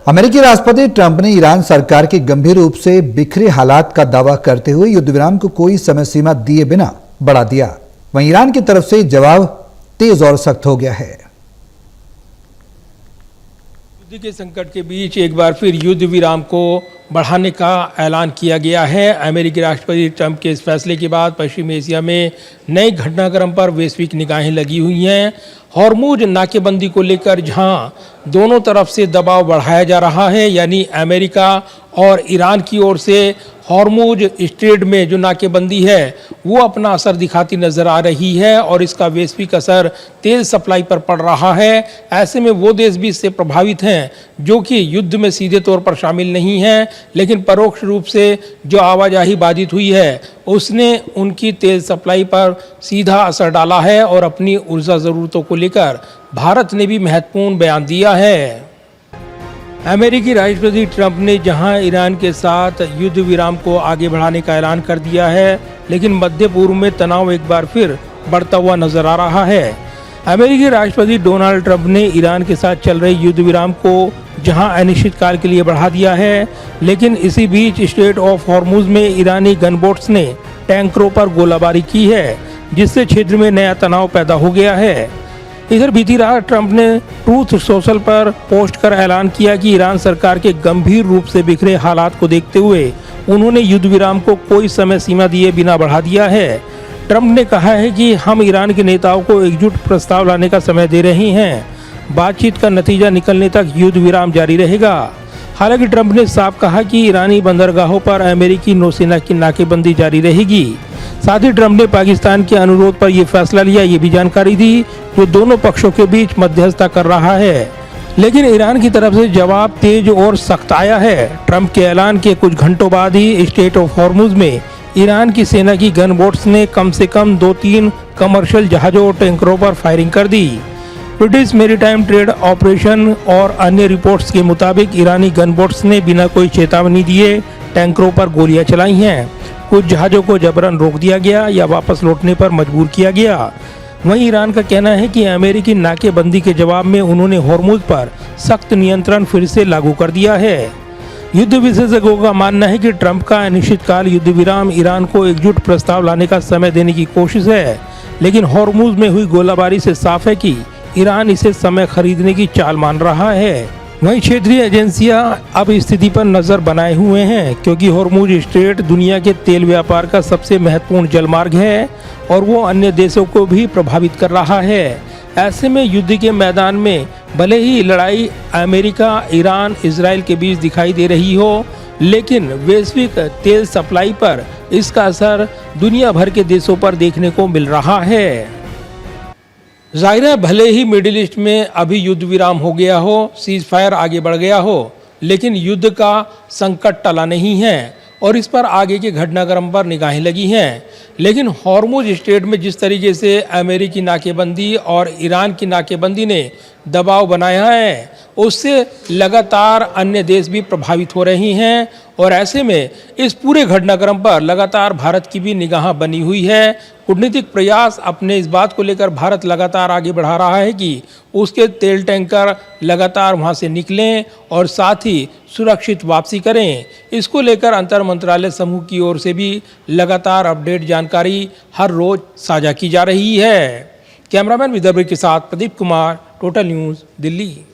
अमेरिकी राष्ट्रपति ट्रंप ने ईरान सरकार के गंभीर रूप से बिखरे हालात का दावा करते हुए युद्ध विराम को कोई समय सीमा दिए बिना बढ़ा दिया। वहीं ईरान की तरफ से जवाब तेज और सख्त हो गया है। युद्ध के संकट के बीच एक बार फिर युद्ध विराम को बढ़ाने का ऐलान किया गया है। अमेरिकी राष्ट्रपति ट्रंप के इस फैसले के बाद पश्चिमी एशिया में नए घटनाक्रम पर वैश्विक निगाहें लगी हुई हैं। हॉर्मुज नाकेबंदी को लेकर जहां दोनों तरफ से दबाव बढ़ाया जा रहा है, यानी अमेरिका और ईरान की ओर से हॉर्मुज स्ट्रेट में जो नाकेबंदी है वो अपना असर दिखाती नज़र आ रही है और इसका वैश्विक असर तेल सप्लाई पर पड़ रहा है। ऐसे में वो देश भी इससे प्रभावित हैं जो कि युद्ध में सीधे तौर पर शामिल नहीं हैं, लेकिन परोक्ष रूप से जो आवाजाही बाधित हुई है उसने उनकी तेल सप्लाई पर सीधा असर डाला है और अपनी ऊर्जा ज़रूरतों को लेकर भारत ने भी महत्वपूर्ण बयान दिया है। अमेरिकी राष्ट्रपति ट्रंप ने जहां ईरान के साथ युद्ध विराम को आगे बढ़ाने का ऐलान कर दिया है, लेकिन मध्य पूर्व में तनाव एक बार फिर बढ़ता हुआ नजर आ रहा है। अमेरिकी राष्ट्रपति डोनाल्ड ट्रंप ने ईरान के साथ चल रहे युद्ध विराम को जहां अनिश्चितकाल के लिए बढ़ा दिया है, लेकिन इसी बीच स्ट्रेट ऑफ हॉर्मुज में ईरानी गनबोट्स ने टैंकरों पर गोलाबारी की है, जिससे क्षेत्र में नया तनाव पैदा हो गया है। इधर बीती रात ट्रंप ने ट्रूथ सोशल पर पोस्ट कर ऐलान किया कि ईरान सरकार के गंभीर रूप से बिखरे हालात को देखते हुए उन्होंने युद्ध विराम को कोई समय सीमा दिए बिना बढ़ा दिया है। ट्रंप ने कहा है कि हम ईरान के नेताओं को एकजुट प्रस्ताव लाने का समय दे रहे हैं। बातचीत का नतीजा निकलने तक युद्ध विराम जारी रहेगा। हालांकि ट्रंप ने साफ कहा कि ईरानी बंदरगाहों पर अमेरिकी नौसेना की नाकेबंदी जारी रहेगी। साथ ही ट्रंप ने पाकिस्तान के अनुरोध पर यह फैसला लिया, ये भी जानकारी दी, जो दोनों पक्षों के बीच मध्यस्थता कर रहा है। लेकिन ईरान की तरफ से जवाब तेज और सख्त आया है। ट्रंप के ऐलान के कुछ घंटों बाद ही स्ट्रेट ऑफ हॉर्मुज में ईरान की सेना की गन बोट्स ने कम से कम 2-3 कमर्शियल जहाजों और टैंकरों पर फायरिंग कर दी। ब्रिटिश मैरीटाइम ट्रेड ऑपरेशन और अन्य रिपोर्ट्स के मुताबिक ईरानी गन बोट्स ने बिना कोई चेतावनी दिए टैंकरों पर गोलियां चलाई हैं। कुछ जहाज़ों को जबरन रोक दिया गया या वापस लौटने पर मजबूर किया गया। वहीं ईरान का कहना है कि अमेरिकी नाकेबंदी के जवाब में उन्होंने हॉर्मुज पर सख्त नियंत्रण फिर से लागू कर दिया है। युद्ध विशेषज्ञों का मानना है कि ट्रंप का अनिश्चितकाल युद्ध विराम ईरान को एकजुट प्रस्ताव लाने का समय देने की कोशिश है, लेकिन हॉर्मुज में हुई गोलाबारी से साफ है कि ईरान इसे समय खरीदने की चाल मान रहा है। वहीं क्षेत्रीय एजेंसियां अब स्थिति पर नजर बनाए हुए हैं, क्योंकि हॉर्मुज स्ट्रेट दुनिया के तेल व्यापार का सबसे महत्वपूर्ण जलमार्ग है और वो अन्य देशों को भी प्रभावित कर रहा है। ऐसे में युद्ध के मैदान में भले ही लड़ाई अमेरिका, ईरान, इजराइल के बीच दिखाई दे रही हो, लेकिन वैश्विक तेल सप्लाई पर इसका असर दुनिया भर के देशों पर देखने को मिल रहा है। जाहिर है भले ही मिडिल ईस्ट में अभी युद्ध विराम हो गया हो, सीज फायर आगे बढ़ गया हो, लेकिन युद्ध का संकट टला नहीं है और इस पर आगे के घटनाक्रम पर निगाहें लगी हैं। लेकिन हॉर्मुज स्ट्रेट में जिस तरीके से अमेरिकी नाकेबंदी और ईरान की नाकेबंदी ने दबाव बनाया है, उससे लगातार अन्य देश भी प्रभावित हो रहे हैं और ऐसे में इस पूरे घटनाक्रम पर लगातार भारत की भी निगाह बनी हुई है। कूटनीतिक प्रयास अपने इस बात को लेकर भारत लगातार आगे बढ़ा रहा है कि उसके तेल टैंकर लगातार वहां से निकलें और साथ ही सुरक्षित वापसी करें। इसको लेकर अंतर मंत्रालय समूह की ओर से भी लगातार अपडेट जानकारी हर रोज साझा की जा रही है। कैमरामैन विदर्भ के साथ प्रदीप कुमार, टोटल न्यूज़, दिल्ली।